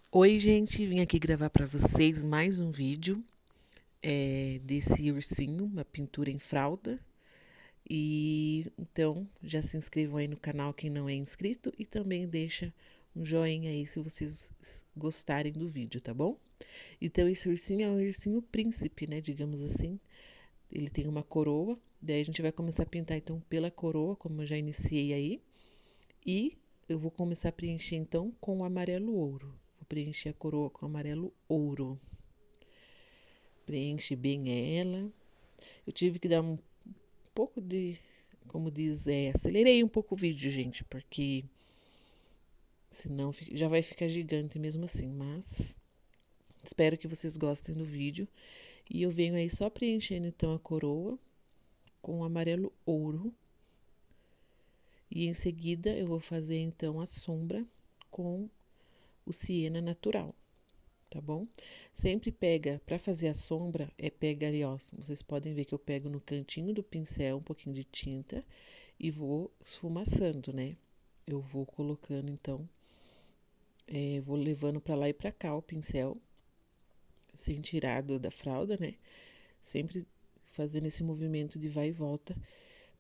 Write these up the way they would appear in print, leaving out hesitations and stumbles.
Oi, gente, vim aqui gravar para vocês mais um vídeo desse ursinho, uma pintura em fralda. E então já se inscrevam aí no canal quem não é inscrito e também deixa um joinha aí se vocês gostarem do vídeo, tá bom? Então esse ursinho é um ursinho príncipe, né, digamos assim. Ele tem uma coroa, daí a gente vai começar a pintar então pela coroa, como eu já iniciei aí. E eu vou começar a preencher então com o amarelo ouro. Vou preencher a coroa com amarelo ouro. Preenche bem ela. Eu tive que dar um pouco de, como diz, acelerei um pouco o vídeo, gente, porque senão já vai ficar gigante mesmo assim. Mas espero que vocês gostem do vídeo. E eu venho aí só preenchendo então a coroa com o amarelo ouro. E em seguida eu vou fazer então a sombra com o siena natural. Tá bom? Sempre pega, para fazer a sombra, pega ali, ó. Vocês podem ver que eu pego no cantinho do pincel um pouquinho de tinta e vou esfumaçando, né? Eu vou colocando, então, vou levando para lá e para cá o pincel, sem tirar da fralda, né? Sempre fazendo esse movimento de vai e volta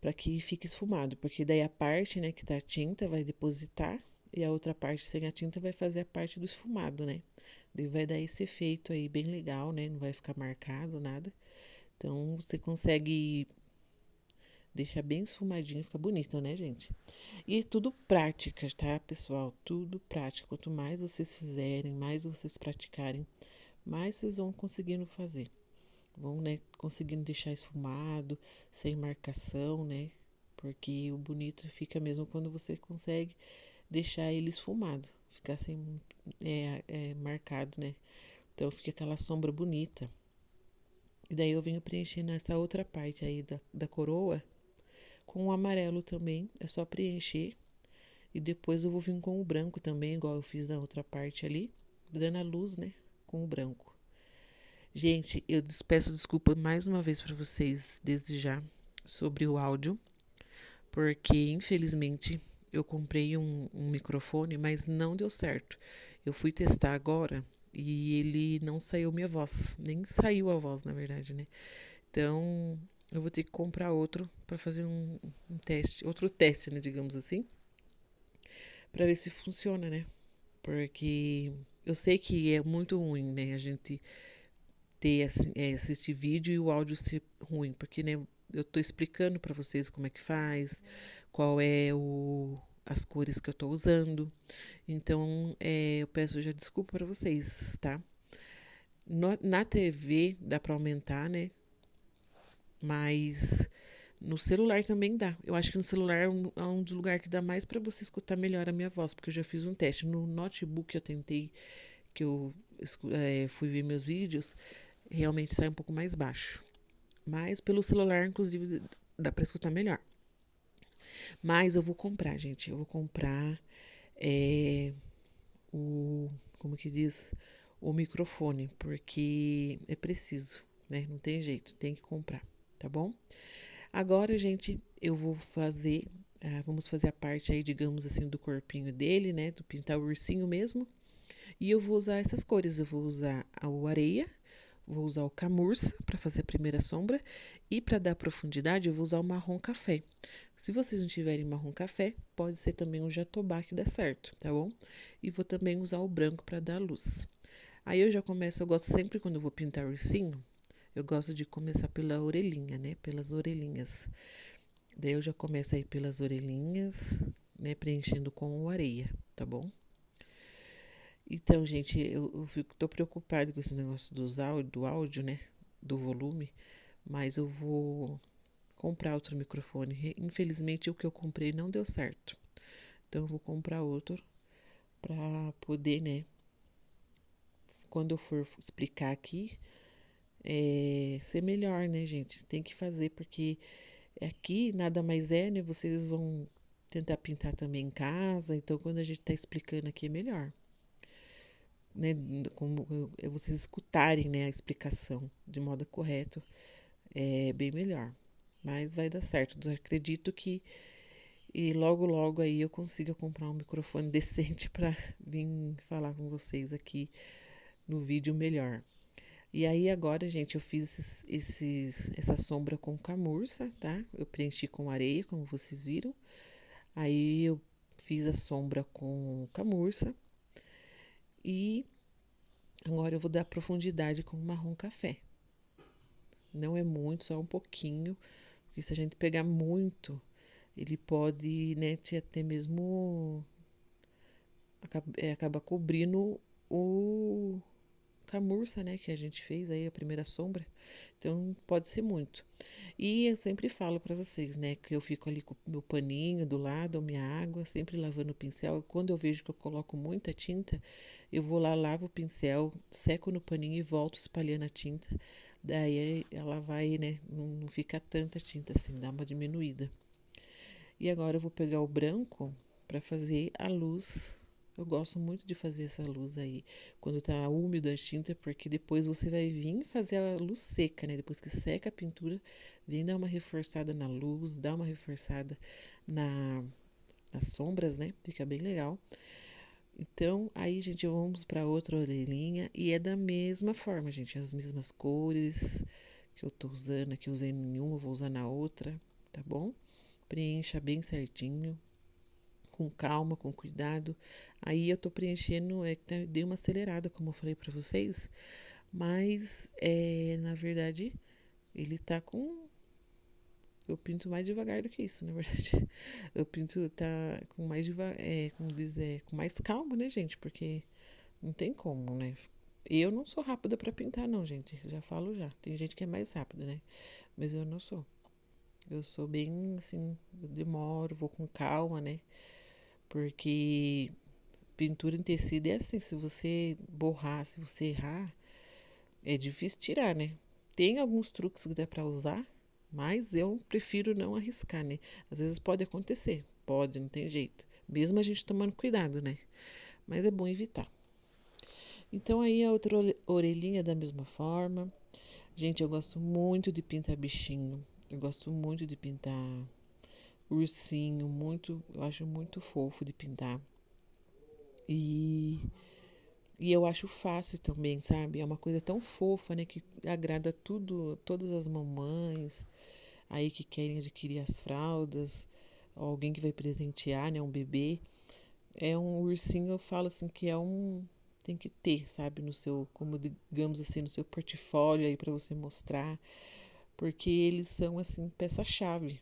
para que fique esfumado, porque daí a parte, né, que tá a tinta vai depositar e a outra parte sem a tinta vai fazer a parte do esfumado, né? Daí vai dar esse efeito aí bem legal, né? Não vai ficar marcado nada. Então você consegue deixar bem esfumadinho, fica bonito, né, gente? E tudo práticas, tá, pessoal? Tudo prática. Quanto mais vocês fizerem, mais vocês praticarem, mais vocês vão conseguindo fazer. Vão, né, conseguindo deixar esfumado, sem marcação, né? Porque o bonito fica mesmo quando você consegue deixar ele esfumado, ficar sem marcado, né? Então fica aquela sombra bonita. E daí eu venho preenchendo essa outra parte aí da coroa com o amarelo também. É só preencher. E depois eu vou vir com o branco também, igual eu fiz na outra parte ali, dando a luz, né? Com o branco. Gente, eu peço desculpa mais uma vez para vocês, desde já, sobre o áudio, porque infelizmente eu comprei um microfone, mas não deu certo. Eu fui testar agora e ele não saiu minha voz, nem saiu a voz, na verdade, né? Então eu vou ter que comprar outro para fazer um teste, outro teste, né, digamos assim, para ver se funciona, né? Porque eu sei que é muito ruim, né, a gente ter assistir vídeo e o áudio ser ruim, porque né, eu tô explicando para vocês como é que faz, qual é as cores que eu tô usando. Então, eu peço já desculpa para vocês, tá? Na TV dá para aumentar, né? Mas no celular também dá. Eu acho que no celular é um dos lugares que dá mais para você escutar melhor a minha voz, porque eu já fiz um teste. No notebook eu tentei, que eu fui ver meus vídeos, realmente sai um pouco mais baixo. Mas pelo celular, inclusive, dá para escutar melhor. Mas eu vou comprar, gente. Eu vou comprar o. Como que diz? O microfone, porque é preciso, né? Não tem jeito, tem que comprar, tá bom? Agora, gente, eu vou fazer. Vamos fazer a parte aí, digamos assim, do corpinho dele, né? Do pintar o ursinho mesmo. E eu vou usar essas cores. Eu vou usar o areia, vou usar o camurça para fazer a primeira sombra e para dar profundidade eu vou usar o marrom café. Se vocês não tiverem marrom café, pode ser também o jatobá que dá certo, tá bom? E vou também usar o branco para dar luz. Aí eu já começo, eu gosto sempre quando eu vou pintar o ursinho, eu gosto de começar pela orelhinha, né? Pelas orelhinhas. Daí eu já começo aí pelas orelhinhas, né? Preenchendo com o areia, tá bom? Então, gente, tô preocupada com esse negócio do áudio, né? Do volume, mas eu vou comprar outro microfone. Infelizmente, o que eu comprei não deu certo. Então, eu vou comprar outro para poder, né? Quando eu for explicar aqui, ser melhor, né, gente? Tem que fazer, porque aqui nada mais é, né? Vocês vão tentar pintar também em casa, então quando a gente tá explicando aqui é melhor. Né, como vocês escutarem, né, a explicação de modo correto é bem melhor. Mas vai dar certo. Eu acredito que E logo, logo aí eu consiga comprar um microfone decente para vir falar com vocês aqui no vídeo melhor. E aí agora, gente, eu fiz essa sombra com camurça, tá? Eu preenchi com areia, como vocês viram. Aí eu fiz a sombra com camurça. E agora eu vou dar profundidade com marrom café. Não é muito, só um pouquinho. Porque se a gente pegar muito, ele pode, né, até mesmo acaba cobrindo o camurça, né, que a gente fez aí, a primeira sombra. Então, pode ser muito. E eu sempre falo para vocês, né, que eu fico ali com o meu paninho do lado, a minha água, sempre lavando o pincel. Quando eu vejo que eu coloco muita tinta, eu vou lá, lavo o pincel, seco no paninho e volto espalhando a tinta. Daí ela vai, né, não fica tanta tinta assim, dá uma diminuída. E agora eu vou pegar o branco para fazer a luz. Eu gosto muito de fazer essa luz aí, quando tá úmido a tinta, porque depois você vai vir fazer a luz seca, né? Depois que seca a pintura, vem dar uma reforçada na luz, dá uma reforçada na, nas sombras, né? Fica bem legal. Então, aí, gente, vamos para outra orelhinha e é da mesma forma, gente, as mesmas cores que eu tô usando aqui, eu usei em uma, vou usar na outra, tá bom? Preencha bem certinho, com calma, com cuidado. Aí eu tô preenchendo, dei uma acelerada, como eu falei pra vocês, mas na verdade ele tá com. Eu pinto mais devagar do que isso, na verdade. Eu pinto tá com mais como dizer, com mais calma, né, gente? Porque não tem como, né? Eu não sou rápida pra pintar, não, gente. Já falo já. Tem gente que é mais rápida, né? Mas eu não sou. Eu sou bem assim, eu demoro, vou com calma, né? Porque pintura em tecido é assim, se você borrar, se você errar, é difícil tirar, né? Tem alguns truques que dá pra usar, mas eu prefiro não arriscar, né? Às vezes pode acontecer, pode, não tem jeito. Mesmo a gente tomando cuidado, né? Mas é bom evitar. Então aí a outra orelhinha da mesma forma. Gente, eu gosto muito de pintar bichinho. Eu gosto muito de pintar ursinho, muito, eu acho muito fofo de pintar. E E eu acho fácil também, sabe? É uma coisa tão fofa, né? Que agrada todas as mamães aí que querem adquirir as fraldas, ou alguém que vai presentear, né? Um bebê. É um ursinho, eu falo assim, que é um. Tem que ter, sabe? No seu, como digamos assim, no seu portfólio aí para você mostrar. Porque eles são, assim, peça-chave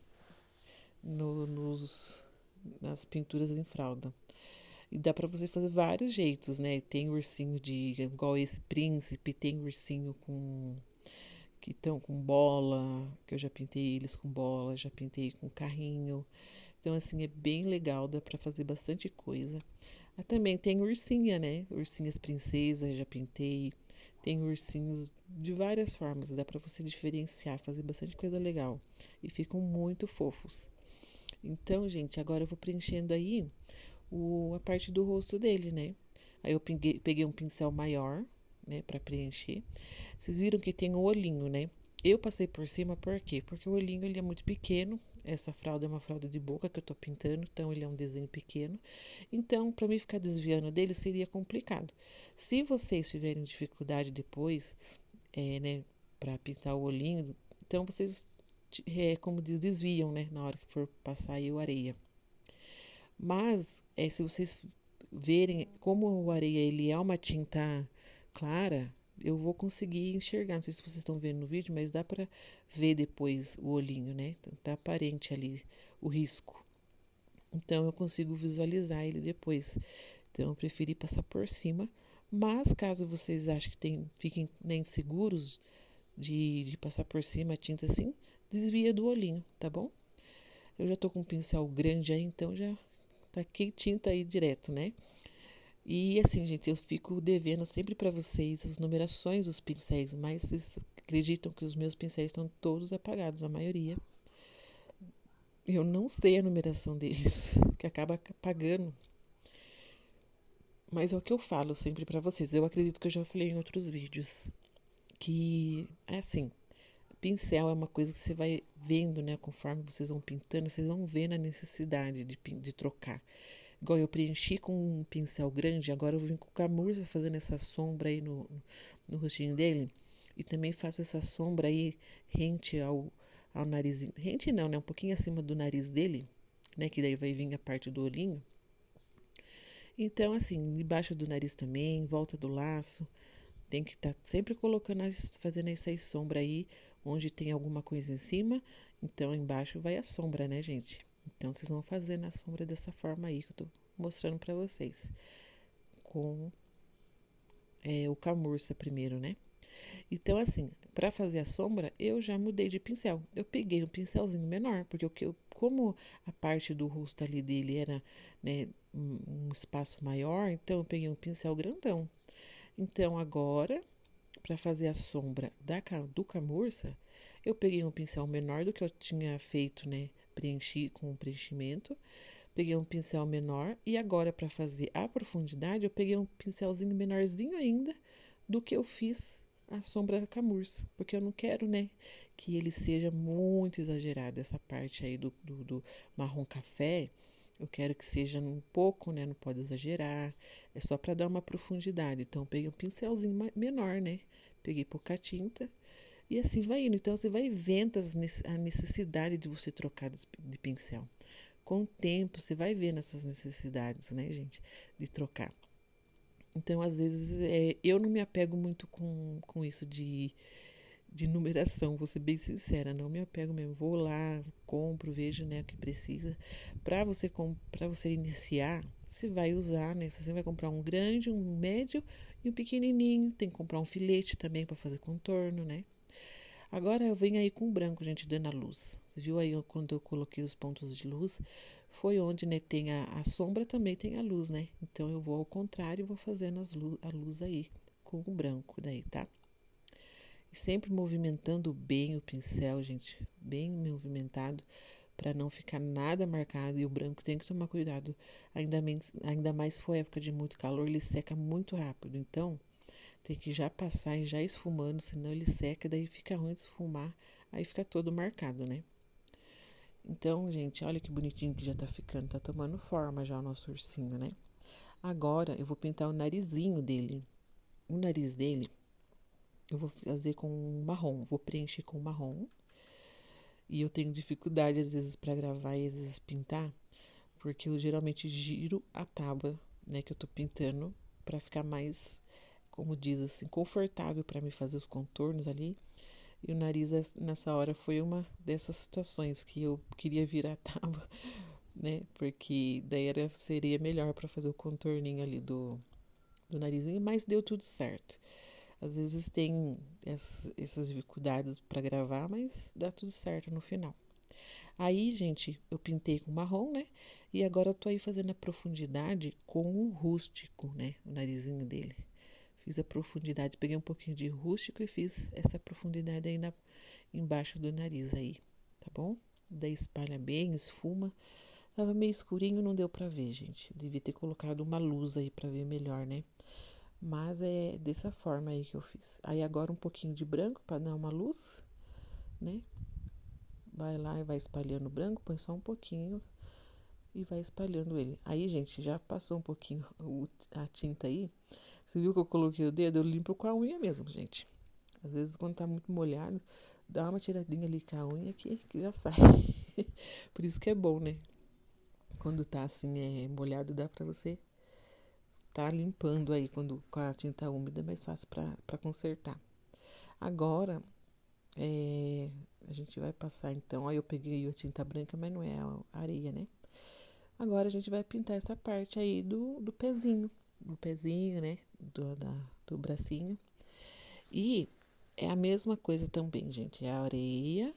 nas pinturas em fralda. E dá pra você fazer vários jeitos, né? Tem ursinho de igual esse príncipe, tem ursinho com que estão com bola, que eu já pintei eles com bola, já pintei com carrinho. Então assim é bem legal, dá pra fazer bastante coisa. Ah, também tem ursinha, né? Ursinhas princesas, já pintei. Tem ursinhos de várias formas, dá pra você diferenciar, fazer bastante coisa legal. E ficam muito fofos. Então, gente, agora eu vou preenchendo aí a parte do rosto dele, né? Aí eu peguei um pincel maior, né, para preencher. Vocês viram que tem o olhinho, né? Eu passei por cima, por quê? Porque o olhinho ele é muito pequeno. Essa fralda é uma fralda de boca que eu tô pintando, então ele é um desenho pequeno. Então, para mim ficar desviando dele seria complicado. Se vocês tiverem dificuldade depois, né, para pintar o olhinho, então vocês, como diz, desviam, né, na hora que for passar aí o areia. Mas, se vocês verem como o areia ele é uma tinta clara, eu vou conseguir enxergar. Não sei se vocês estão vendo no vídeo, mas dá para ver depois o olhinho, né? Tá aparente ali o risco. Então eu consigo visualizar ele depois. Então eu preferi passar por cima. Mas caso vocês achem que fiquem, né, inseguros de passar por cima a tinta assim, desvia do olhinho, tá bom? Eu já tô com um pincel grande aí, então já taquei tinta aí direto, né? E assim, gente, eu fico devendo sempre para vocês as numerações dos pincéis, mas vocês acreditam que os meus pincéis estão todos apagados, a maioria. Eu não sei a numeração deles, que acaba apagando. Mas é o que eu falo sempre para vocês. Eu acredito que eu já falei em outros vídeos que é assim, pincel é uma coisa que você vai vendo, né? Conforme vocês vão pintando, vocês vão vendo a necessidade de trocar. Igual eu preenchi com um pincel grande, agora eu vim com o camurça fazendo essa sombra aí no rostinho dele. E também faço essa sombra aí rente ao narizinho. Rente não, né? Um pouquinho acima do nariz dele, né? Que daí vai vir a parte do olhinho. Então, assim, embaixo do nariz também, em volta do laço. Tem que estar sempre colocando, fazendo essa sombra aí, onde tem alguma coisa em cima. Então, embaixo vai a sombra, né, gente? Então, vocês vão fazendo a sombra dessa forma aí que eu tô mostrando pra vocês. Com o camurça primeiro, né? Então, assim, pra fazer a sombra, eu já mudei de pincel. Eu peguei um pincelzinho menor, porque como a parte do rosto ali dele era, né, um espaço maior, então eu peguei um pincel grandão. Então, agora, para fazer a sombra do camurça, eu peguei um pincel menor do que eu tinha feito, né? Preenchi com o preenchimento. Peguei um pincel menor e agora para fazer a profundidade, eu peguei um pincelzinho menorzinho ainda do que eu fiz a sombra da camurça, porque eu não quero, né, que ele seja muito exagerado. Essa parte aí do marrom café, eu quero que seja um pouco, né, não pode exagerar, é só para dar uma profundidade. Então, eu peguei um pincelzinho menor, né, peguei pouca tinta e assim vai indo. Então, você vai vendo a necessidade de você trocar de pincel. Com o tempo, você vai vendo as suas necessidades, né, gente, de trocar. Então, às vezes, eu não me apego muito com isso de numeração, vou ser bem sincera, não me apego mesmo. Vou lá, compro, vejo, né, o que precisa. Para você iniciar, você vai usar, né, você vai comprar um grande, um médio e um pequenininho. Tem que comprar um filete também para fazer contorno, né. Agora eu venho aí com o branco, gente, dando a luz. Você viu aí quando eu coloquei os pontos de luz? Foi onde, né, tem a sombra, também tem a luz, né? Então eu vou ao contrário e vou fazendo a luz aí com o branco daí, tá? E sempre movimentando bem o pincel, gente, bem movimentado, para não ficar nada marcado. E o branco tem que tomar cuidado. Ainda mais se for época de muito calor, ele seca muito rápido. Então, tem que já passar e já esfumando, senão ele seca, daí fica ruim de esfumar, aí fica todo marcado, né? Então, gente, olha que bonitinho que já tá ficando, tá tomando forma já o nosso ursinho, né? Agora eu vou pintar o narizinho dele. O nariz dele eu vou fazer com marrom, vou preencher com marrom. E eu tenho dificuldade às vezes para gravar e às vezes pintar, porque eu geralmente giro a tábua, né, que eu tô pintando para ficar mais, como diz assim, confortável para me fazer os contornos ali. E o nariz nessa hora foi uma dessas situações que eu queria virar a tábua, né? Porque daí seria melhor para fazer o contorninho ali do narizinho, mas deu tudo certo. Às vezes tem essas dificuldades para gravar, mas dá tudo certo no final. Aí, gente, eu pintei com marrom, né? E agora eu tô aí fazendo a profundidade com o rústico, né? O narizinho dele. Fiz a profundidade, peguei um pouquinho de rústico e fiz essa profundidade aí embaixo do nariz aí, tá bom? Daí espalha bem, esfuma. Tava meio escurinho, não deu pra ver, gente. Devia ter colocado uma luz aí pra ver melhor, né? Mas é dessa forma aí que eu fiz. Aí agora um pouquinho de branco pra dar uma luz, né? Vai lá e vai espalhando o branco, põe só um pouquinho e vai espalhando ele. Aí, gente, já passou um pouquinho a tinta aí. Você viu que eu coloquei o dedo? Eu limpo com a unha mesmo, gente. Às vezes, quando tá muito molhado, dá uma tiradinha ali com a unha que já sai. Por isso que é bom, né? Quando tá assim, molhado, dá pra você tá limpando aí. Quando com a tinta úmida é mais fácil pra consertar. Agora, a gente vai passar então. Aí eu peguei a tinta branca, mas não é a areia, né? Agora a gente vai pintar essa parte aí do pezinho. Do pezinho, né? Do bracinho. E é a mesma coisa também, gente. É a areia.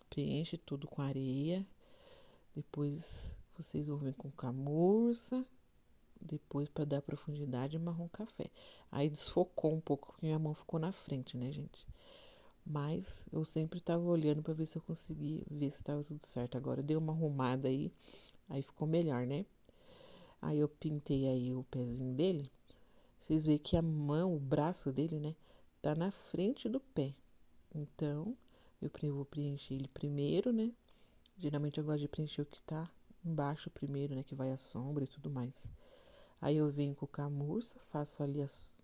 Preenche tudo com areia. Depois vocês vão vir com camurça. Depois, para dar profundidade, marrom café. Aí desfocou um pouco, porque minha mão ficou na frente, né, gente? Mas eu sempre tava olhando para ver se eu conseguia ver se tava tudo certo. Agora deu uma arrumada aí ficou melhor, né? Aí eu pintei aí o pezinho dele. Vocês veem que a mão, o braço dele, né, tá na frente do pé. Então, vou preencher ele primeiro, né? Geralmente eu gosto de preencher o que tá embaixo primeiro, né? Que vai a sombra e tudo mais. Aí eu venho com o camurça, faço ali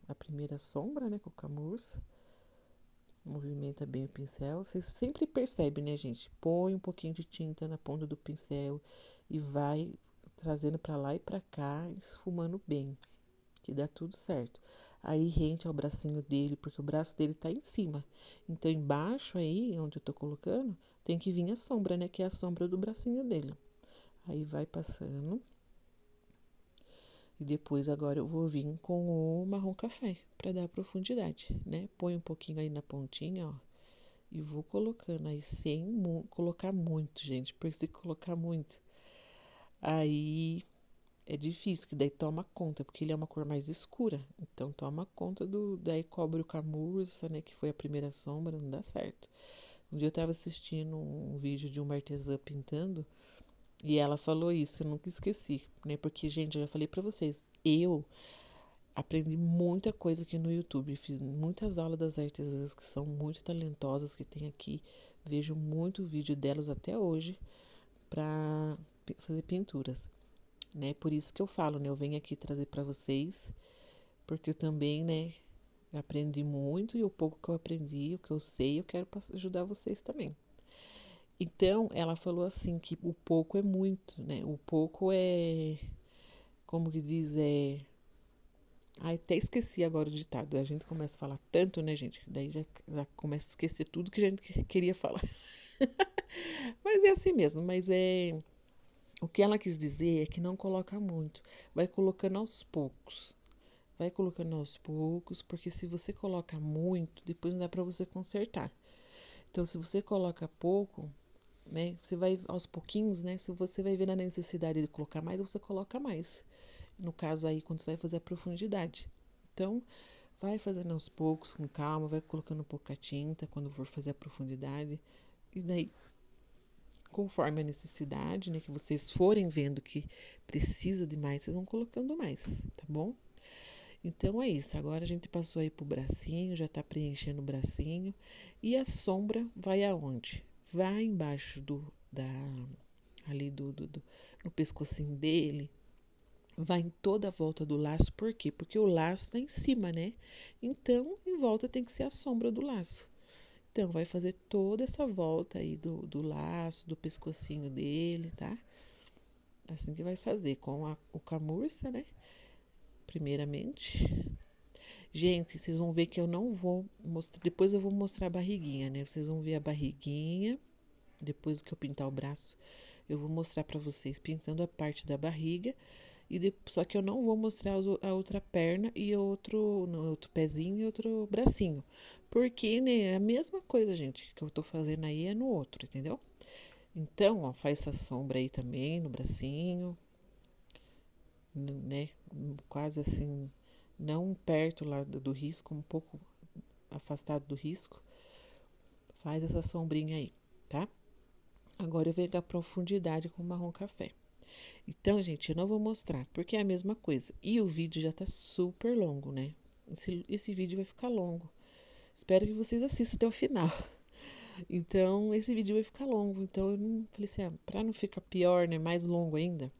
a primeira sombra, né? Com o camurça. Movimenta bem o pincel. Vocês sempre percebem, né, gente? Põe um pouquinho de tinta na ponta do pincel e vai trazendo pra lá e pra cá, esfumando bem, que dá tudo certo. Aí rente ao bracinho dele, porque o braço dele tá em cima. Então, embaixo aí, onde eu tô colocando, tem que vir a sombra, né? Que é a sombra do bracinho dele. Aí vai passando. E depois agora eu vou vir com o marrom café para dar profundidade, né? Põe um pouquinho aí na pontinha, ó. E vou colocando aí sem colocar muito, gente. Porque se colocar muito, aí é difícil, que daí toma conta, porque ele é uma cor mais escura. Então toma conta daí cobre o camurça, né? Que foi a primeira sombra, não dá certo. Um dia eu tava assistindo um vídeo de uma artesã pintando. E ela falou isso, eu nunca esqueci, né? Porque, gente, eu já falei pra vocês, eu aprendi muita coisa aqui no YouTube, fiz muitas aulas das artesãs que são muito talentosas que tem aqui. Vejo muito vídeo delas até hoje pra fazer pinturas, né? Por isso que eu falo, né? Eu venho aqui trazer pra vocês, porque eu também, né, aprendi muito e o pouco que eu aprendi, o que eu sei, eu quero ajudar vocês também. Então, ela falou assim que o pouco é muito, né? O pouco é, como que diz, ai, até esqueci agora o ditado. A gente começa a falar tanto, né, gente? Daí já começa a esquecer tudo que a gente queria falar. Mas é assim mesmo, mas é o que ela quis dizer é que não coloca muito, vai colocando aos poucos. Vai colocando aos poucos, porque se você coloca muito, depois não dá para você consertar. Então, se você coloca pouco, né? Você vai aos pouquinhos, né? Se você vai ver a necessidade de colocar mais, você coloca mais. No caso aí, quando você vai fazer a profundidade. Então, vai fazendo aos poucos, com calma, vai colocando pouca tinta quando for fazer a profundidade. E daí, conforme a necessidade, né? Que vocês forem vendo que precisa de mais, vocês vão colocando mais, tá bom? Então é isso. Agora a gente passou aí pro bracinho, já tá preenchendo o bracinho. E a sombra vai aonde? Vai embaixo ali no pescocinho dele. Vai em toda a volta do laço. Por quê? Porque o laço tá em cima, né? Então, em volta tem que ser a sombra do laço. Então, vai fazer toda essa volta aí do laço, do pescocinho dele, tá? Assim que vai fazer com o camurça, né? Primeiramente. Gente, vocês vão ver que eu não vou mostrar. Depois eu vou mostrar a barriguinha, né? Vocês vão ver a barriguinha. Depois que eu pintar o braço, eu vou mostrar pra vocês pintando a parte da barriga. Só que eu não vou mostrar a outra perna e outro pezinho e outro bracinho. Porque, né, é a mesma coisa, gente, que eu tô fazendo aí é no outro, entendeu? Então, ó, faz essa sombra aí também no bracinho, né? Quase assim, não perto lá do risco, um pouco afastado do risco. Faz essa sombrinha aí, tá? Agora eu venho com a profundidade com o marrom café. Então, gente, eu não vou mostrar, porque é a mesma coisa. E o vídeo já tá super longo, né? Esse vídeo vai ficar longo. Espero que vocês assistam até o final. Então, esse vídeo vai ficar longo. Então, eu não falei assim, pra não ficar pior, né? Mais longo ainda,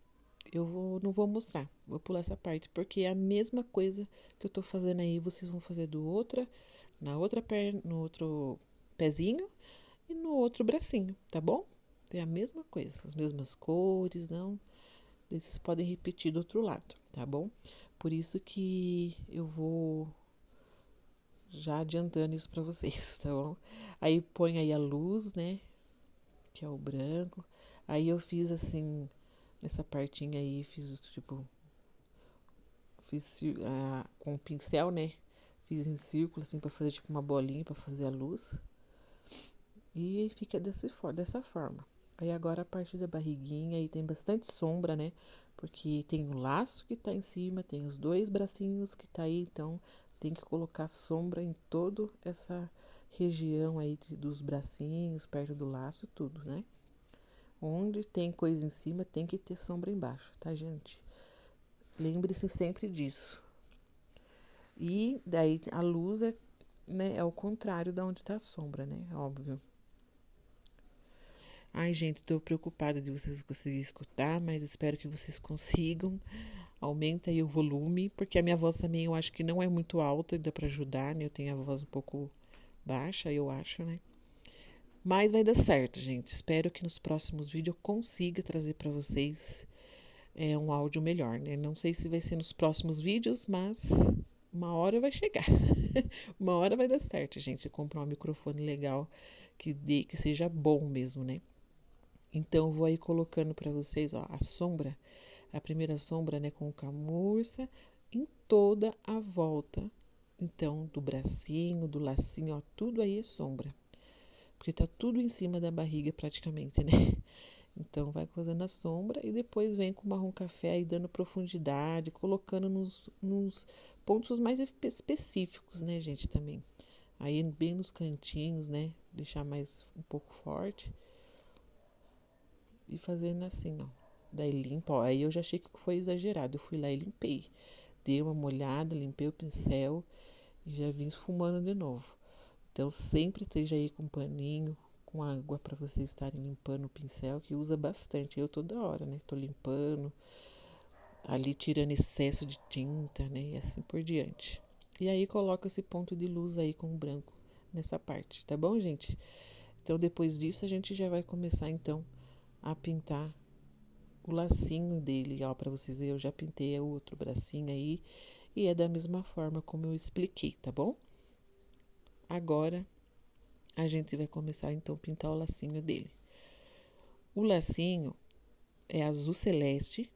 não vou mostrar. Vou pular essa parte, porque é a mesma coisa que eu tô fazendo aí. Vocês vão fazer na outra perna, no outro pezinho e no outro bracinho, tá bom? É a mesma coisa, as mesmas cores, não? Daí vocês podem repetir do outro lado, tá bom? Por isso que eu vou já adiantando isso pra vocês, tá bom? Aí põe aí a luz, né? Que é o branco. Aí eu fiz assim, nessa partinha aí, fiz tipo, com o pincel, né? Fiz em círculo, assim, pra fazer tipo uma bolinha pra fazer a luz. E fica dessa forma. Aí agora a parte da barriguinha, aí tem bastante sombra, né? Porque tem o laço que tá em cima, tem os dois bracinhos que tá aí, então tem que colocar sombra em toda essa região aí dos bracinhos, perto do laço, tudo, né? Onde tem coisa em cima, tem que ter sombra embaixo, tá, gente? Lembre-se sempre disso. E daí a luz né, é o contrário da onde tá a sombra, né? Óbvio. Ai, gente, tô preocupada de vocês conseguirem escutar, mas espero que vocês consigam. Aumenta aí o volume, porque a minha voz também eu acho que não é muito alta, dá pra ajudar, né? Eu tenho a voz um pouco baixa, eu acho, né? Mas vai dar certo, gente. Espero que nos próximos vídeos eu consiga trazer pra vocês um áudio melhor, né? Não sei se vai ser nos próximos vídeos, mas uma hora vai chegar. Uma hora vai dar certo, gente. Comprar um microfone legal que seja bom mesmo, né? Então, eu vou aí colocando para vocês, ó, a sombra, a primeira sombra, né, com o camurça em toda a volta. Então, do bracinho, do lacinho, ó, tudo aí é sombra. Porque tá tudo em cima da barriga praticamente, né? Então, vai fazendo a sombra e depois vem com o marrom café aí dando profundidade, colocando nos pontos mais específicos, né, gente, também. Aí, bem nos cantinhos, né? Deixar mais um pouco forte. E fazendo assim, ó. Daí limpa, ó. Aí eu já achei que foi exagerado. Eu fui lá e limpei. Dei uma molhada, limpei o pincel e já vim esfumando de novo. Então sempre esteja aí com um paninho, com água para vocês estarem limpando o pincel, que usa bastante. Eu toda hora, né? Tô limpando, ali tirando excesso de tinta, né? E assim por diante. E aí coloca esse ponto de luz aí com o branco nessa parte, tá bom, gente? Então depois disso a gente já vai começar então a pintar o lacinho dele, ó, para vocês verem, eu já pintei o outro bracinho aí e é da mesma forma como eu expliquei, tá bom? Agora a gente vai começar então a pintar o lacinho dele. O lacinho é azul celeste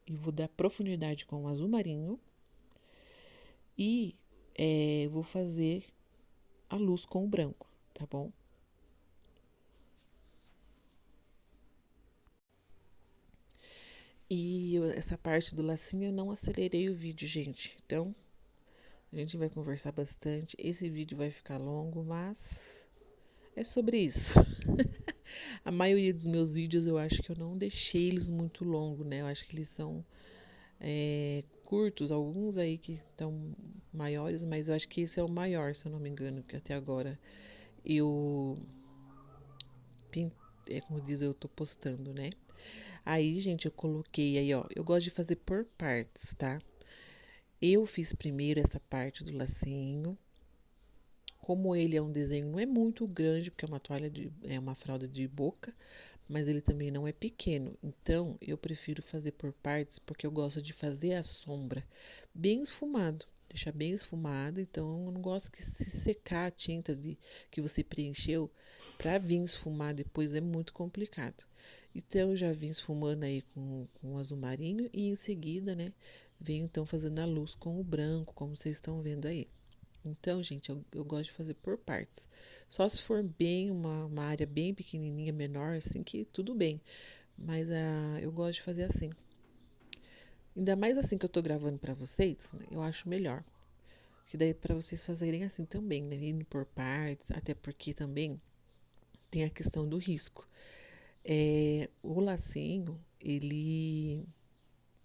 e vou dar profundidade com o azul marinho e vou fazer a luz com o branco, tá bom? E essa parte do lacinho eu não acelerei o vídeo, gente. Então, a gente vai conversar bastante. Esse vídeo vai ficar longo, mas é sobre isso. A maioria dos meus vídeos eu acho que eu não deixei eles muito longos, né? Eu acho que eles são curtos, alguns aí que estão maiores, mas eu acho que esse é o maior, se eu não me engano, que até agora eu como diz, eu tô postando, né? Aí, gente, eu coloquei aí, ó. Eu gosto de fazer por partes, tá? Eu fiz primeiro essa parte do lacinho. Como ele é um desenho, não é muito grande, porque é uma é uma fralda de boca, mas ele também não é pequeno. Então, eu prefiro fazer por partes, porque eu gosto de fazer a sombra bem esfumado, deixar bem esfumado. Então, eu não gosto que se secar a tinta que você preencheu para vir esfumar depois é muito complicado. Então, eu já vim esfumando aí com o azul marinho e em seguida, né, venho então fazendo a luz com o branco, como vocês estão vendo aí. Então, gente, eu gosto de fazer por partes. Só se for bem uma área bem pequenininha, menor, assim, que tudo bem. Mas eu gosto de fazer assim. Ainda mais assim que eu tô gravando pra vocês, né, eu acho melhor. Que daí pra vocês fazerem assim também, né? Indo por partes, até porque também tem a questão do risco. O lacinho,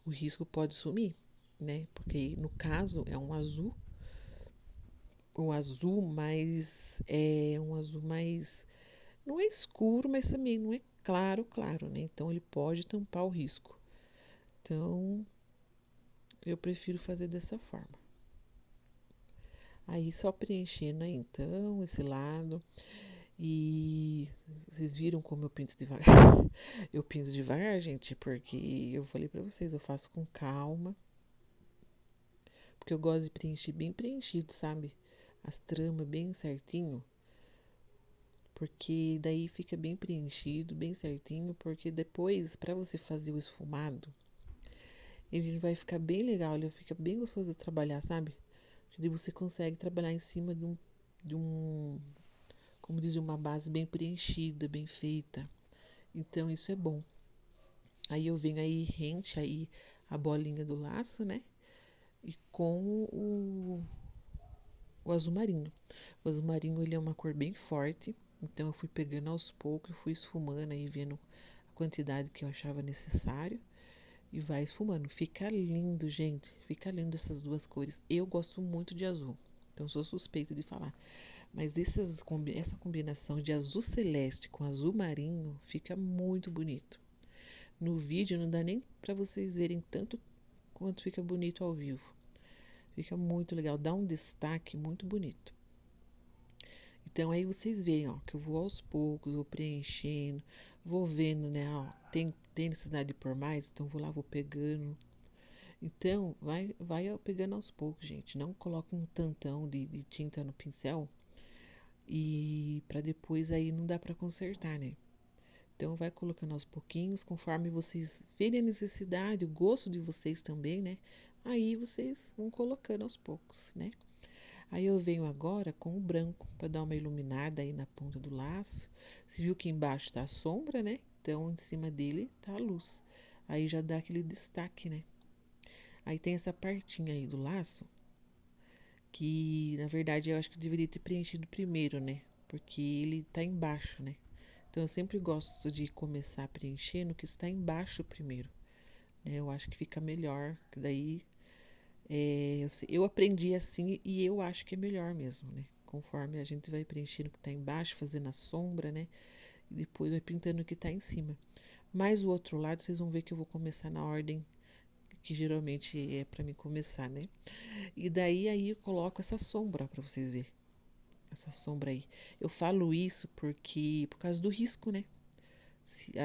o risco pode sumir, né? Porque no caso é um azul mais, um azul mais. Não é escuro, mas também não é claro, claro, né? Então ele pode tampar o risco. Então eu prefiro fazer dessa forma. Aí só preenchendo aí, então esse lado. E vocês viram como eu pinto devagar? Eu pinto devagar, gente, porque eu falei pra vocês, eu faço com calma. Porque eu gosto de preencher bem preenchido, sabe? As tramas bem certinho. Porque daí fica bem preenchido, bem certinho, porque depois, para você fazer o esfumado, ele vai ficar bem legal, ele fica bem gostoso de trabalhar, sabe? Porque daí você consegue trabalhar em cima de um, como diz, de uma base bem preenchida, bem feita. Então isso é bom. Aí eu venho aí, rente aí a bolinha do laço, né? E com o azul marinho. O azul marinho, ele é uma cor bem forte, então eu fui pegando aos poucos, fui esfumando aí, vendo a quantidade que eu achava necessário e vai esfumando. Fica lindo, gente, fica lindo essas duas cores. Eu gosto muito de azul. Então, sou suspeita de falar. Mas essa combinação de azul celeste com azul marinho fica muito bonito. No vídeo não dá nem para vocês verem tanto quanto fica bonito ao vivo. Fica muito legal, dá um destaque muito bonito. Então aí vocês veem, ó, que eu vou aos poucos, vou preenchendo, vou vendo, né, ó, tem necessidade de pôr mais, então vou lá, vou pegando. Então, vai pegando aos poucos, gente. Não coloca um tantão de tinta no pincel e para depois aí não dá para consertar, né? Então, vai colocando aos pouquinhos, conforme vocês verem a necessidade, o gosto de vocês também, né? Aí vocês vão colocando aos poucos, né? Aí eu venho agora com o branco para dar uma iluminada aí na ponta do laço. Você viu que embaixo tá a sombra, né? Então, em cima dele tá a luz. Aí já dá aquele destaque, né? Aí tem essa partinha aí do laço, que na verdade eu acho que eu deveria ter preenchido primeiro, né? Porque ele tá embaixo, né? Então eu sempre gosto de começar preenchendo o que está embaixo primeiro, né? Eu acho que fica melhor, que daí eu aprendi assim e eu acho que é melhor mesmo, né? Conforme a gente vai preenchendo o que está embaixo, fazendo a sombra, né? E depois vai pintando o que está em cima. Mas o outro lado vocês vão ver que eu vou começar na ordem que geralmente é para mim começar, né? E daí aí eu coloco essa sombra para vocês verem. Essa sombra aí. Eu falo isso porque por causa do risco, né?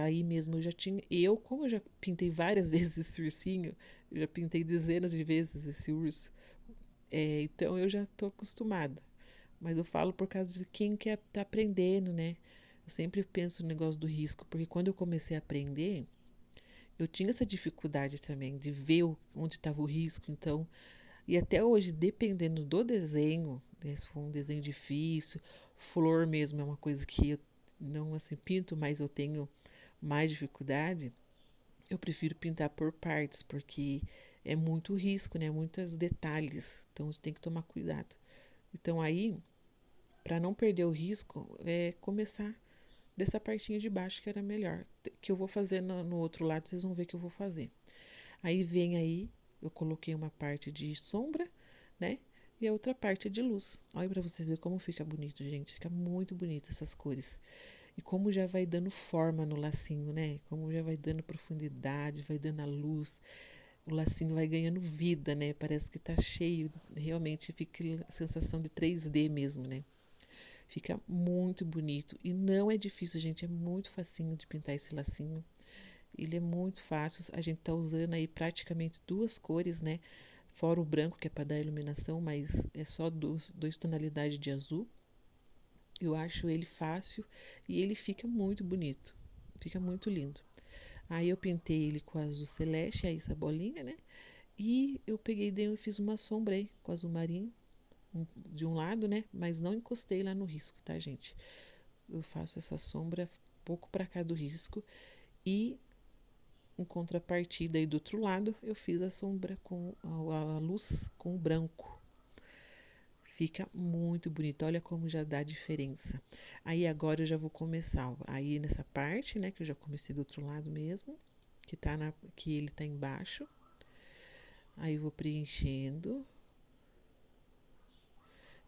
Aí mesmo eu já tinha. Como eu já pintei várias vezes esse ursinho, eu já pintei dezenas de vezes esse urso. Então eu já tô acostumada. Mas eu falo por causa de quem quer tá aprendendo, né? Eu sempre penso no negócio do risco, porque quando eu comecei a aprender, eu tinha essa dificuldade também de ver onde estava o risco. Então, e até hoje, dependendo do desenho, né, se for um desenho difícil, flor mesmo é uma coisa que eu não assim pinto, mas eu tenho mais dificuldade, eu prefiro pintar por partes, porque é muito risco, né? Muitos detalhes, então você tem que tomar cuidado. Então aí, para não perder o risco, é começar dessa partinha de baixo que era melhor, que eu vou fazer no outro lado, vocês vão ver que eu vou fazer. Aí vem aí, eu coloquei uma parte de sombra, né? E a outra parte é de luz. Olha para vocês verem como fica bonito, gente. Fica muito bonito essas cores. E como já vai dando forma no lacinho, né? Como já vai dando profundidade, vai dando a luz. O lacinho vai ganhando vida, né? Parece que tá cheio. Realmente fica a sensação de 3D mesmo, né? Fica muito bonito. E não é difícil, gente. É muito facinho de pintar esse lacinho. Ele é muito fácil. A gente tá usando aí praticamente duas cores, né? Fora o branco, que é para dar iluminação, mas é só duas tonalidades de azul. Eu acho ele fácil e ele fica muito bonito. Fica muito lindo. Aí eu pintei ele com azul celeste, aí essa bolinha, né? E eu peguei e fiz uma sombra aí com azul marinho de um lado, né? Mas não encostei lá no risco, tá, gente? Eu faço essa sombra pouco para cá do risco e em contrapartida aí do outro lado eu fiz a sombra com a luz com o branco. Fica muito bonito, olha como já dá diferença. Aí agora eu já vou começar, ó, aí nessa parte, né, que eu já comecei do outro lado mesmo, que ele tá embaixo. Aí eu vou preenchendo.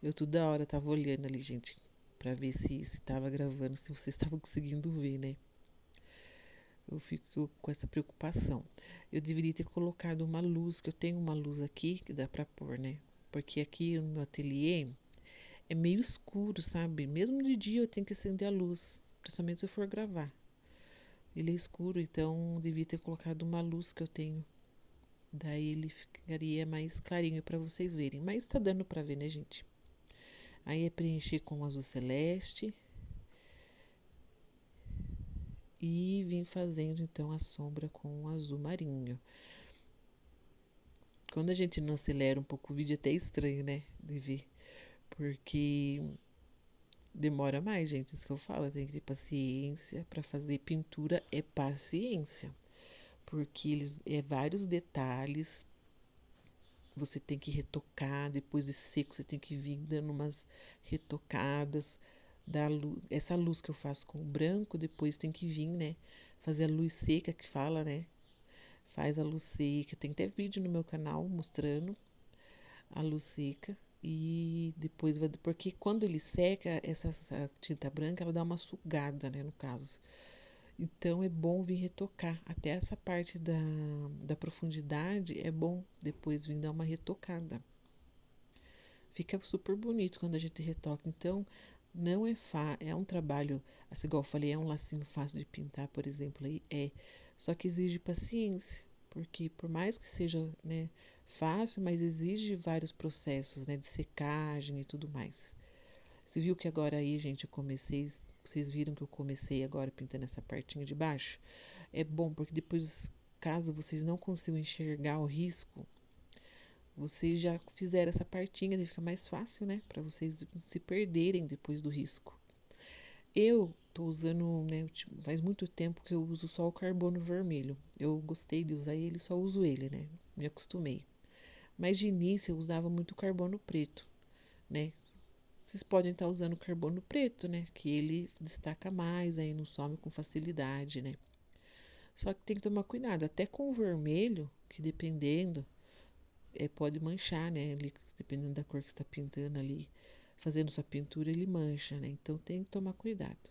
Eu toda hora tava olhando ali, gente, pra ver se tava gravando, se vocês estavam conseguindo ver, né? Eu fico com essa preocupação. Eu deveria ter colocado uma luz, que eu tenho uma luz aqui que dá pra pôr, né? Porque aqui no meu ateliê é meio escuro, sabe? Mesmo de dia eu tenho que acender a luz, principalmente se eu for gravar. Ele é escuro, então eu devia ter colocado uma luz que eu tenho. Daí ele ficaria mais clarinho para vocês verem. Mas tá dando para ver, né, gente? Aí é preencher com azul celeste. E vim fazendo então a sombra com azul marinho. Quando a gente não acelera um pouco o vídeo, é até estranho, né? De ver. Porque demora mais, gente. Isso que eu falo. Tem que ter paciência. Para fazer pintura é paciência. Porque eles vários detalhes. Você tem que retocar. Depois de seco, você tem que vir dando umas retocadas. Essa luz que eu faço com o branco, depois tem que vir, né? Fazer a luz seca que fala, né? Faz a luz seca. Tem até vídeo no meu canal mostrando a luz seca. E depois vai. Porque quando ele seca, essa tinta branca, ela dá uma sugada, né? No caso. Então é bom vir retocar. Até essa parte da profundidade é bom depois vir dar uma retocada. Fica super bonito quando a gente retoca. Então, não é é um trabalho, assim, igual eu falei, é um lacinho fácil de pintar, por exemplo, aí é. Só que exige paciência, porque por mais que seja, né, fácil, mas exige vários processos, né, de secagem e tudo mais. Você viu que agora aí, gente, eu comecei, vocês viram que eu comecei agora pintando essa partinha de baixo? É bom porque depois, caso vocês não consigam enxergar o risco, vocês já fizeram essa partinha, daí fica mais fácil, né? Para vocês não se perderem depois do risco. Eu tô usando, né? Faz muito tempo que eu uso só o carbono vermelho. Eu gostei de usar ele, só uso ele, né? Me acostumei. Mas de início eu usava muito carbono preto, né? Vocês podem estar usando carbono preto, né? Que ele destaca mais, aí não some com facilidade, né? Só que tem que tomar cuidado, até com o vermelho, que dependendo, pode manchar, né? Ali, dependendo da cor que está pintando ali, fazendo sua pintura, ele mancha, né? Então tem que tomar cuidado.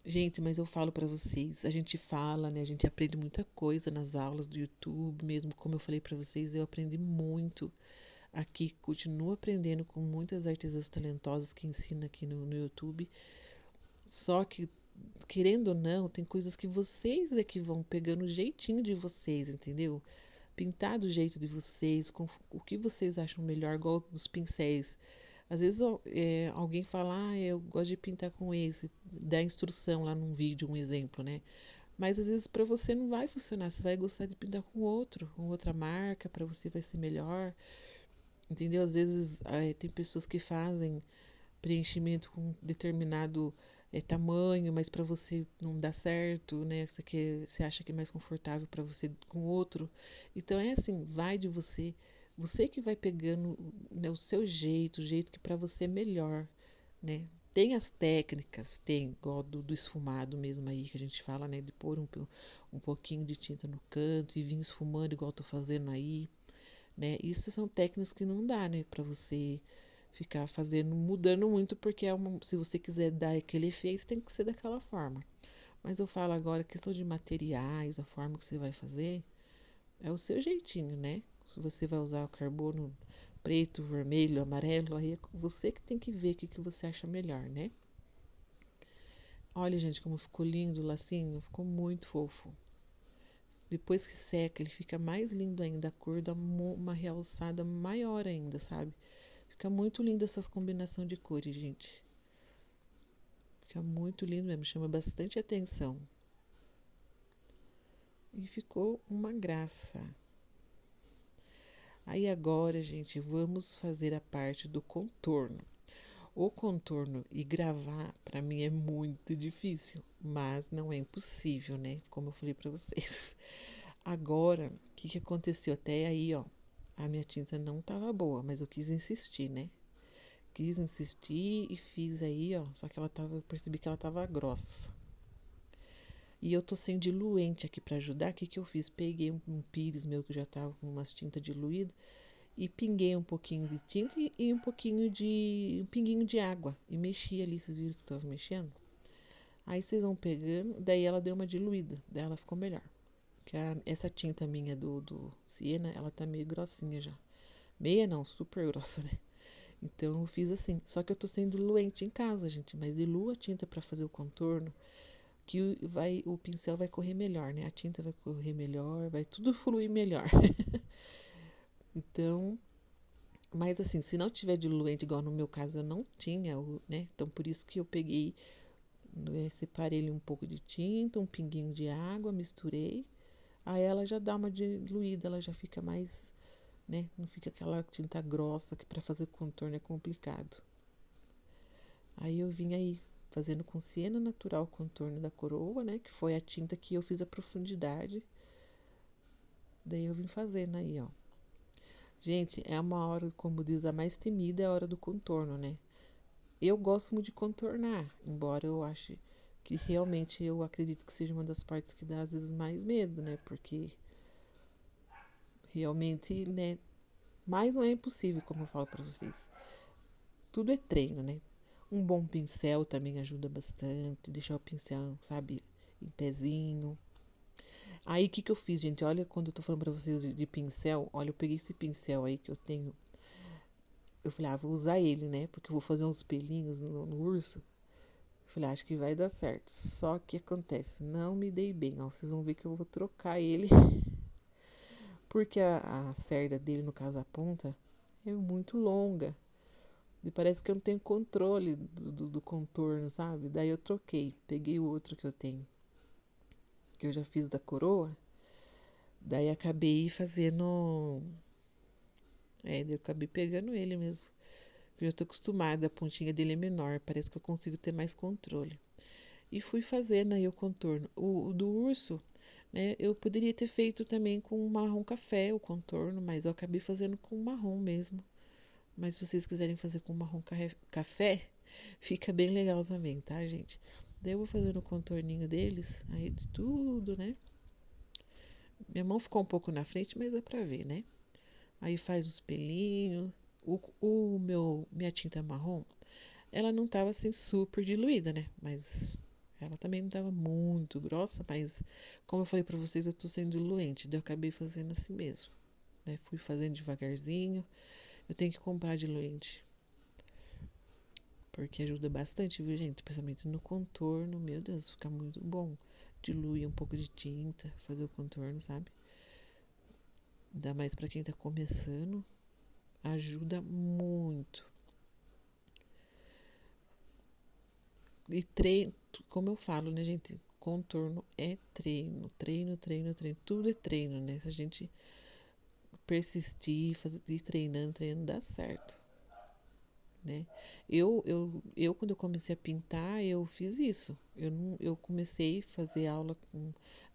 Gente, mas eu falo para vocês, a gente fala, né? A gente aprende muita coisa nas aulas do YouTube, mesmo como eu falei para vocês, eu aprendi muito aqui, continuo aprendendo com muitas artesãs talentosas que ensinam aqui no YouTube. Só que, querendo ou não, tem coisas que vocês é que vão pegando o jeitinho de vocês, entendeu? Pintar do jeito de vocês, com o que vocês acham melhor, igual dos pincéis. Às vezes alguém fala, eu gosto de pintar com esse, dá instrução lá num vídeo, um exemplo, né? Mas às vezes para você não vai funcionar, você vai gostar de pintar com outro, com outra marca, para você vai ser melhor, entendeu? Às vezes tem pessoas que fazem preenchimento com determinado tamanho, mas para você não dá certo, né? Você acha que é mais confortável para você com outro. Então é assim, vai de você, você que vai pegando, né, o seu jeito, o jeito que para você é melhor, né? Tem as técnicas, tem igual do esfumado mesmo aí que a gente fala, né? De pôr um pouquinho de tinta no canto e vir esfumando igual eu tô fazendo aí, né? Isso são técnicas que não dá, né? Para você ficar fazendo, mudando muito, porque se você quiser dar aquele efeito, tem que ser daquela forma. Mas eu falo agora, questão de materiais, a forma que você vai fazer, é o seu jeitinho, né? Se você vai usar o carbono preto, vermelho, amarelo, aí é você que tem que ver o que você acha melhor, né? Olha, gente, como ficou lindo o lacinho, ficou muito fofo. Depois que seca, ele fica mais lindo ainda, a cor dá uma realçada maior ainda, sabe? Fica muito lindo essas combinações de cores, gente. Fica muito lindo mesmo, chama bastante atenção. E ficou uma graça. Aí agora, gente, vamos fazer a parte do contorno. O contorno e gravar, para mim, é muito difícil, mas não é impossível, né? Como eu falei para vocês. Agora, o que aconteceu? Até aí, ó, a minha tinta não tava boa, mas eu quis insistir, né? Quis insistir e fiz aí, ó. Só que eu percebi que ela tava grossa. E eu tô sem diluente aqui para ajudar. O que que eu fiz? Peguei um pires meu que já tava com umas tintas diluídas e pinguei um pouquinho de tinta e um pinguinho de água e mexi ali, vocês viram que eu tava mexendo? Aí vocês vão pegando, daí ela deu uma diluída, daí ela ficou melhor. Porque essa tinta minha do Siena, ela tá meio grossinha já. Meia não, super grossa, né? Então eu fiz assim. Só que eu tô sem diluente em casa, gente. Mas diluo a tinta para fazer o contorno, que o pincel vai correr melhor, né? A tinta vai correr melhor, vai tudo fluir melhor. Então, mas assim, se não tiver diluente, igual no meu caso eu não tinha, né? Então por isso que eu peguei, separei ele um pouco de tinta, um pinguinho de água, misturei. Aí ela já dá uma diluída, ela já fica mais, né? Não fica aquela tinta grossa que para fazer contorno é complicado. Aí eu vim aí fazendo com siena natural o contorno da coroa, né? Que foi a tinta que eu fiz a profundidade. Daí eu vim fazendo aí, ó. Gente, é uma hora, como diz, a mais temida é a hora do contorno, né? Eu gosto muito de contornar, embora eu ache que realmente eu acredito que seja uma das partes que dá às vezes mais medo, né? Porque realmente, né? Mas não é impossível, como eu falo pra vocês. Tudo é treino, né? Um bom pincel também ajuda bastante. Deixar o pincel, sabe, em pezinho. Aí, o que que eu fiz, gente? Olha, quando eu tô falando pra vocês de pincel, olha, eu peguei esse pincel aí que eu tenho. Eu falei, vou usar ele, né? Porque eu vou fazer uns pelinhos no urso. Eu falei, acho que vai dar certo. Só que acontece, não me dei bem. Ó, vocês vão ver que eu vou trocar ele. Porque a cerda dele, no caso a ponta, é muito longa. E parece que eu não tenho controle do contorno, sabe? Daí eu troquei. Peguei o outro que eu tenho, que eu já fiz da coroa. Daí acabei fazendo. Daí eu acabei pegando ele mesmo. Eu já tô acostumada, a pontinha dele é menor. Parece que eu consigo ter mais controle. E fui fazendo aí o contorno. O do urso, né? Eu poderia ter feito também com marrom café o contorno, mas eu acabei fazendo com marrom mesmo. Mas se vocês quiserem fazer com marrom café, fica bem legal também, tá, gente? Daí eu vou fazendo o contorninho deles, aí de tudo, né? Minha mão ficou um pouco na frente, mas dá pra ver, né? Aí faz os pelinhos. Minha tinta marrom, ela não tava assim super diluída, né? Mas ela também não tava muito grossa, mas como eu falei pra vocês, eu tô sendo diluente, daí eu acabei fazendo assim mesmo, né? Fui fazendo devagarzinho. Eu tenho que comprar diluente, porque ajuda bastante, viu, gente? Principalmente no contorno, meu Deus, fica muito bom. Dilui um pouco de tinta, fazer o contorno, sabe? Ainda mais pra quem tá começando, ajuda muito. E treino, como eu falo, né, gente? Contorno é treino, treino, treino, treino. Tudo é treino, né? Se a gente persistir, fazer, ir treinando, treinando, dá certo, né? Quando eu comecei a pintar, eu fiz isso. Eu comecei a fazer aula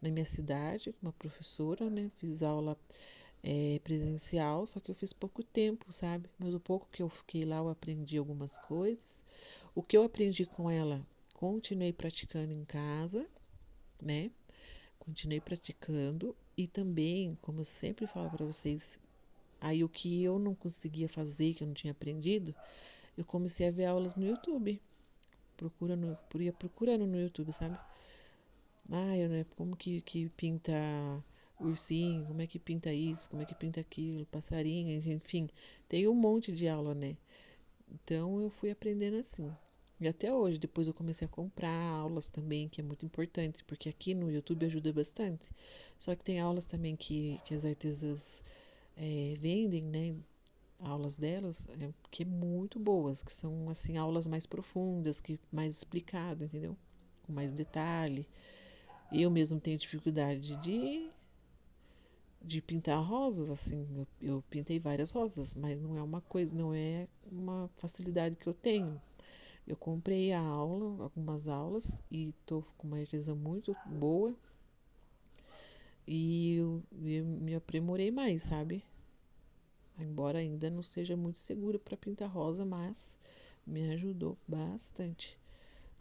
na minha cidade, com uma professora, né? Fiz aula presencial, só que eu fiz pouco tempo, sabe? Mas o pouco que eu fiquei lá, eu aprendi algumas coisas. O que eu aprendi com ela, continuei praticando em casa, né? Continuei praticando e também, como eu sempre falo para vocês, aí o que eu não conseguia fazer, que eu não tinha aprendido, eu comecei a ver aulas no YouTube. Ia procurando no YouTube, sabe? Como que pinta ursinho, como é que pinta isso, como é que pinta aquilo, passarinho, enfim. Tem um monte de aula, né? Então eu fui aprendendo assim. E até hoje, depois eu comecei a comprar aulas também, que é muito importante, porque aqui no YouTube ajuda bastante. Só que tem aulas também que as artesãs vendem, né? Aulas delas, que é muito boas, que são assim aulas mais profundas, que mais explicado, entendeu? Com mais detalhe. Eu mesmo tenho dificuldade de pintar rosas, assim, eu pintei várias rosas, mas não é uma coisa, não é uma facilidade que eu tenho. Eu comprei a aula, algumas aulas, e tô com uma artesã muito boa, e eu me aprimorei mais, sabe? Embora ainda não seja muito seguro para pintar rosa, mas me ajudou bastante.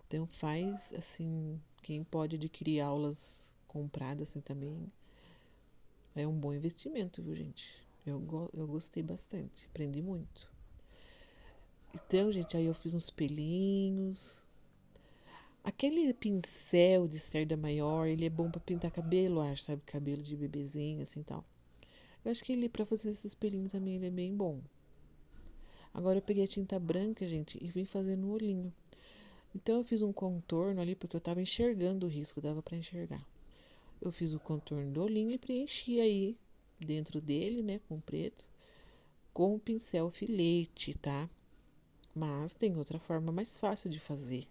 Então faz assim, quem pode adquirir aulas compradas assim também, é um bom investimento, viu, gente? Eu gostei bastante, aprendi muito. Então, gente, aí eu fiz uns pelinhos. Aquele pincel de cerda maior, ele é bom pra pintar cabelo, acho, sabe? Cabelo de bebezinho, assim, tal. Eu acho que ele, pra fazer esses pelinhos também, ele é bem bom. Agora eu peguei a tinta branca, gente, e vim fazendo um olhinho. Então eu fiz um contorno ali, porque eu tava enxergando o risco, dava pra enxergar. Eu fiz o contorno do olhinho e preenchi aí dentro dele, né, com preto, com o pincel filete, tá? Mas tem outra forma mais fácil de fazer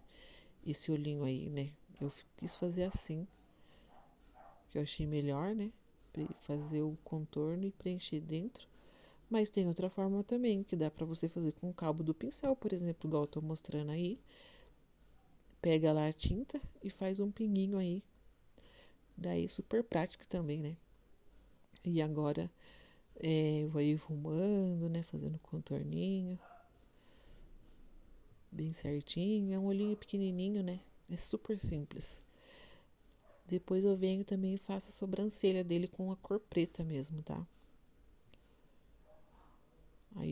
esse olhinho aí, né? Eu quis fazer assim, que eu achei melhor, né? Fazer o contorno e preencher dentro. Mas tem outra forma também, que dá pra você fazer com o cabo do pincel, por exemplo, igual eu tô mostrando aí. Pega lá a tinta e faz um pinguinho aí. Daí super prático também, né? E agora vou ir arrumando, né? Fazendo contorninho. Bem certinho. É um olhinho pequenininho, né? É super simples. Depois eu venho também e faço a sobrancelha dele com a cor preta mesmo, tá?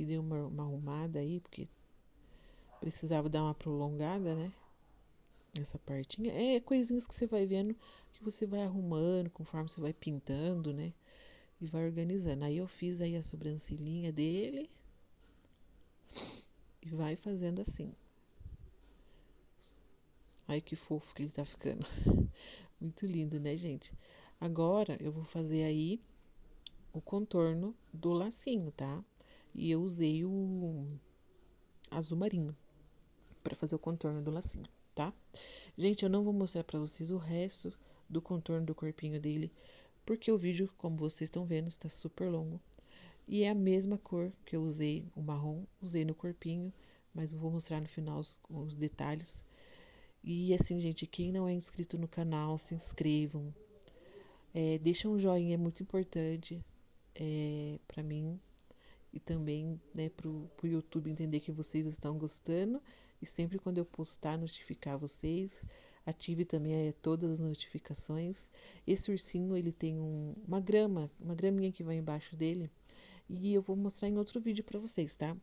dei uma arrumada aí, porque precisava dar uma prolongada, né? Essa partinha. É coisinhas que você vai vendo, que você vai arrumando conforme você vai pintando, né? E vai organizando. Aí eu fiz aí a sobrancelhinha dele e vai fazendo assim. Ai, que fofo que ele tá ficando. Muito lindo, né, gente? Agora eu vou fazer aí o contorno do lacinho, tá? E eu usei o azul marinho para fazer o contorno do lacinho, tá? Gente, eu não vou mostrar para vocês o resto do contorno do corpinho dele, porque o vídeo, como vocês estão vendo, está super longo. E é a mesma cor que eu usei, o marrom, usei no corpinho, mas eu vou mostrar no final os detalhes. E assim, gente, quem não é inscrito no canal, se inscrevam. Deixa um joinha, é muito importante para mim e também, né, pro YouTube entender que vocês estão gostando. E sempre quando eu postar, notificar vocês. Ative também todas as notificações. Esse ursinho, ele tem uma graminha que vai embaixo dele. E eu vou mostrar em outro vídeo para vocês, tá?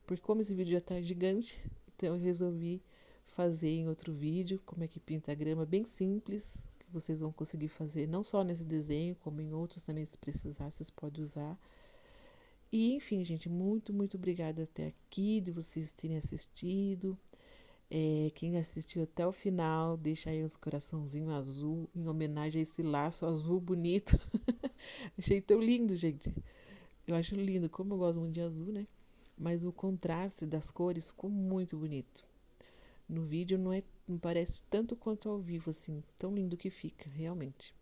Porque como esse vídeo já tá gigante, então eu resolvi fazer em outro vídeo como é que pinta a grama, bem simples, que vocês vão conseguir fazer não só nesse desenho, como em outros também, se precisar, vocês podem usar. E enfim, gente, muito, muito obrigada até aqui de vocês terem assistido. Quem assistiu até o final, deixa aí uns coraçãozinho azul em homenagem a esse laço azul bonito. Achei tão lindo, gente. Eu acho lindo, como eu gosto muito de azul, né? Mas o contraste das cores ficou muito bonito. No vídeo não parece tanto quanto ao vivo, assim, tão lindo que fica, realmente.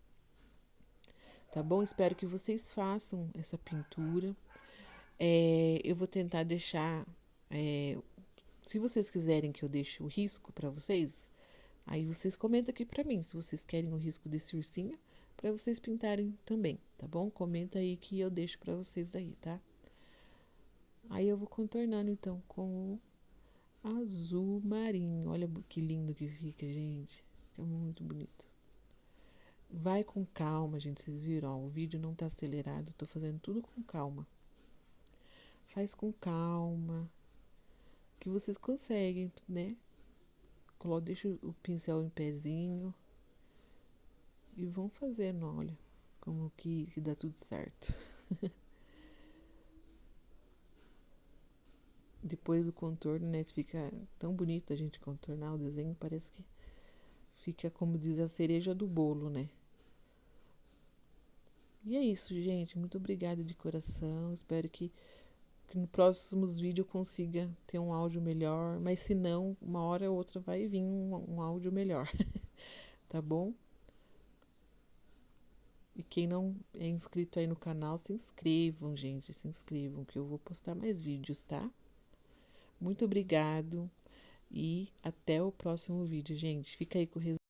Tá bom? Espero que vocês façam essa pintura. Eu vou tentar deixar. Se vocês quiserem que eu deixe o risco para vocês, aí vocês comentam aqui para mim se vocês querem o risco desse ursinho para vocês pintarem também, tá bom? Comenta aí que eu deixo para vocês daí, tá? Aí eu vou contornando então com o azul marinho. Olha que lindo que fica, gente. Fica muito bonito. Vai com calma, gente. Vocês viram, ó, o vídeo não tá acelerado. Tô fazendo tudo com calma. Faz com calma, que vocês conseguem, né? Deixa o pincel em pezinho e vão fazendo, olha, como que dá tudo certo. Depois o contorno, né? Fica tão bonito a gente contornar o desenho, parece que fica, como diz, a cereja do bolo, né? E é isso, gente. Muito obrigada de coração. Espero que nos próximos vídeos eu consiga ter um áudio melhor. Mas se não, uma hora ou outra vai vir um áudio melhor. Tá bom? E quem não é inscrito aí no canal, se inscrevam, gente. Se inscrevam, que eu vou postar mais vídeos, tá? Muito obrigado. E até o próximo vídeo, gente. Fica aí com o